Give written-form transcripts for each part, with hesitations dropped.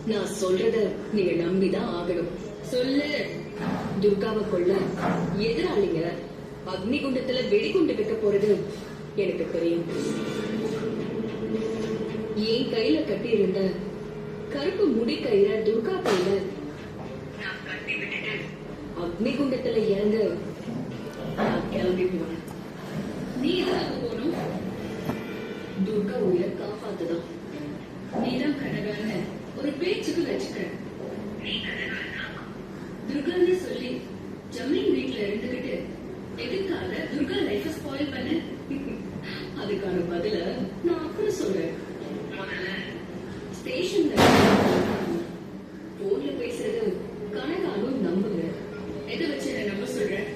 நான் சொல்றத நீங்க நம்பிதான் ஆகணும். சொல்லு. துர்காவை கொல்ல எதிராளிங்க அக்னிகுண்டத்துல வெடிகுண்டு வைக்க போறது எனக்கு தெரியும். என் கையில கட்டி இருந்த கருப்பு முடி கயிற துர்கா கையில நான் கட்டி விட்டுட்டு அக்னிகுண்டத்துல இறங்க நான் கிளம்பி போனேன். நீ எதாக போகணும்? துர்கா உயிரை காப்பாத்துதான். நீதான் கனகான ஒரு பேச்சுக்கு வச்சுக்க. நீ கனகானா துர்கான்னு சொல்லி ஜமீன் வீட்டுல இருந்துகிட்டு எதுக்காக துர்கா லைஃப் ஸ்பாயில் பண்ண? அதுக்கான பதில நான் அப்புறம் சொல்றேன். முதல்ல ஸ்டேஷன்ல போன்ல பேசுறது கனகாலும் நம்புங்க. எதை வச்சு என்ன நம்ப சொல்றேன்?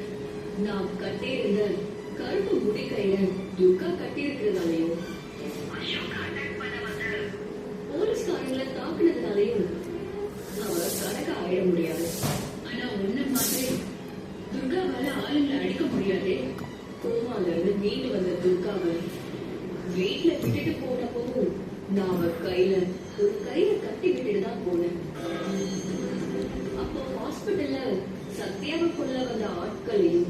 நான் கட்டி இருந்த கருப்பு முடி கையில துர்கா கட்டி இருக்கிறதாலையும் போலீஸ்காரங்களை தாக்குனதுனாலையும் அவ கணக்கா ஆயிட முடியாது. ஆனா ஒன்ன மாதிரி துர்காவால ஆளுங்களை அடிக்க முடியாது. கோமால இருந்து மீண்டு வந்த துர்காவை வீட்டுல விட்டுட்டு போனப்போ நான் அவ கையில ஒரு கையில கட்டி விட்டுட்டு தான் போனேன். அப்போ ஹாஸ்பிட்டல்ல சத்யாவை கொல்ல வந்த ஆட்களையும்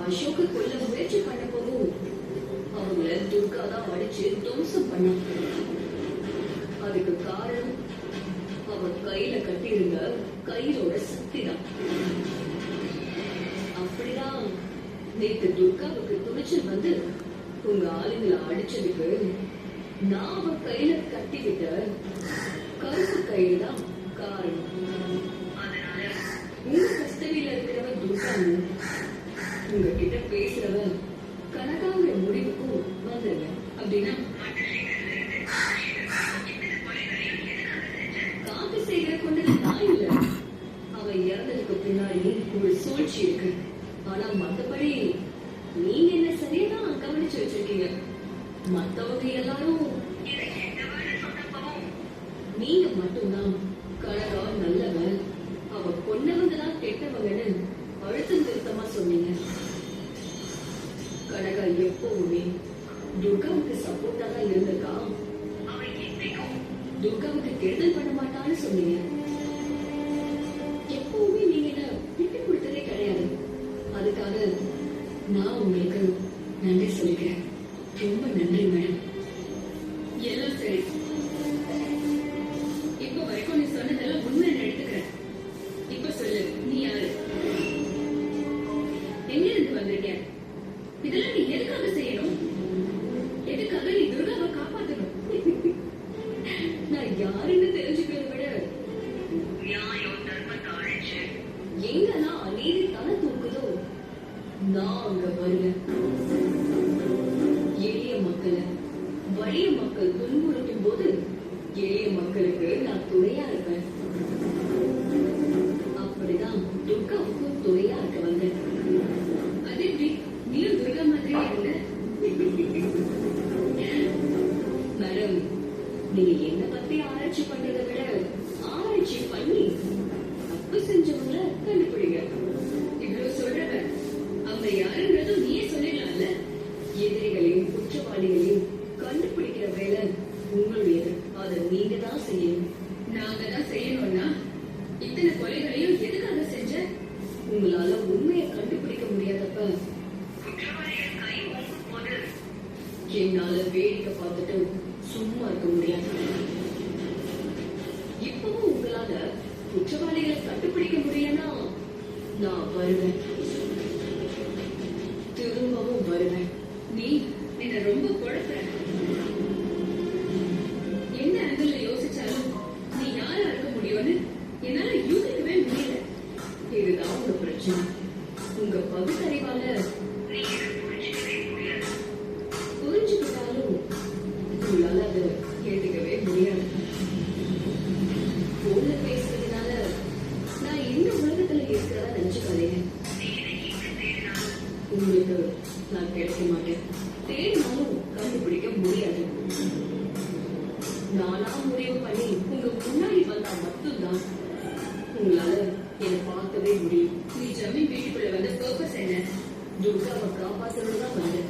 அசோக்கு கொல்ல முயற்சி பண்ண போதும் அவங்கள துர்கா தான் அடிச்சு துவம்சம் பண்ண. அதுக்கு காரணம் அவ கையில கட்டியிருந்த கயிறோட சக்தி தான். அப்படிதான் நேற்று துர்காவுக்கு துணிச்சல் வந்து உங்க ஆளுங்களை அடிச்சதுக்கு நான் அவ கையில கட்டிவிட்ட கருப்பு கயிறு தான் காரணம். அதனால உங்க கஸ்டடியில இருக்கிறவ துர்கான்னு உங்ககிட்ட பேசுறவ கனகாங்கிற முடிவுக்கும் வந்துருங்க. அப்படின்னா காப்பி செய்கிற கொண்டது நான் இல்ல. அவ இறந்ததுக்கு பின்னாடி ஒரு சூழ்ச்சி இருக்கு. ஆனா மத்தபடி நீங்க என்ன சரியாதான் கவனிச்சு வச்சிருக்கீங்க. மத்தவங்க எல்லாரும் நீங்க மட்டும்தான் கனகா நல்லவன், அவ கொன்னவங்கதான் கெட்டவங்கன்னு அழுத்தம் திருத்தமா சொன்னீங்க. கனகா எப்பவுமே துர்காவுக்கு சப்போர்ட்டா தான் இருந்திருக்கா. துர்காவுக்கு கெடுதல் பண்ண மாட்டான்னு சொன்னீங்க. எப்பவுமே நீங்க என்ன விட்டு கொடுத்ததே கிடையாது. அதுக்காக நான் உங்களுக்கு நன்றி சொல்லிக்கிறேன். ரொம்ப நன்றி மேடம். எல்லாம் சரி. இப்ப வரைக்கும் நீ சொன்னதெல்லாம் உண்மை எடுத்துக்கிறேன். இப்ப சொல்லு, நீ யாரு? எங்க இருந்து வந்திருக்க? இதெல்லாம் நீ எதுக்காக செய்யணும்? எதுக்காக நீ துர்காவை காப்பாற்றணும்? நான் யாருன்னு தெரிஞ்சுக்கிறத விட நியாயம் தர்மத்தை அழைச்சு எங்கெல்லாம் அநீதி தலை தூக்குதோ நான் அங்க வருவேன். எளிய மக்களை வலிய மக்கள் துன்புறுத்தும் போது எளிய மக்களுக்கு நான் துணையா இருப்பேன். அப்படிதான் துர்காவுக்கும் துணையா இருக்க வந்தேன். அது எப்படி நீயும் துர்கா மாதிரியே இருந்த? மேடம், நீங்க என்ன பத்தி ஆராய்ச்சி பண்றதை விட ஆராய்ச்சி பண்ணி தப்பு செஞ்சவங்கள கண்டுபிடிங்க. இவ்வளவு சொல்றவன் அவங்க யாருன்றதும் நீயே சொல்லிடலாம்ல. எதிரிகளையும் குற்றவாளிகளையும் கண்டுபிடிக்கிற வேலை உங்களுடையது. அதை நீங்க தான் செய்யணும். நாங்க தான் செய்யணும்னா இத்தனை கொலைகளையும் எதுக்காக செஞ்ச? உங்களால உண்மையை கண்டுபிடிக்க முடியாதப்ப குற்றவாளிகள் கை வாங்கும் போது என்னால வேடிக்கை பார்த்துட்டு சும்மா இருக்க முடியாது. இப்பவும் உங்களால குற்றவாளிகளை கண்டுபிடிக்க முடியனா நான் வருவேன். திரும்பவும் வருவேன். நீ என்ன ரொம்ப குழப்பற. என்ன ஆங்கிள் யோசிச்சாலும் நீ யாரா இருக்க முடியும்னு என்னால யூகிக்கவே முடியல. இதுதான் உங்க பிரச்சனை. உங்க பகுத்தறிவால நீங்க புரிஞ்சுக்கவே முடியாது. புரிஞ்சுக்கிட்டாலும் உங்களால அதை கேட்டுக்கவே முடியாது. போன்ல பேசுறதுனால நான் இந்த உலகத்துல இருக்கிறதா நினைச்சுக்காதீங்க. உங்களுக்கு நான் கிடைக்க மாட்டேன். தேடினாலும் கண்டுபிடிக்க முடியாது. நானா முடிவு பண்ணி உங்க முன்னாடி வந்தா மட்டும்தான் உங்களால என்னை பார்க்கவே முடியும். நீ ஜமீன் வீட்டுக்குள்ள வந்த பர்பஸ் என்ன? துர்காவை காப்பாற்றணும் தான் வந்தேன்.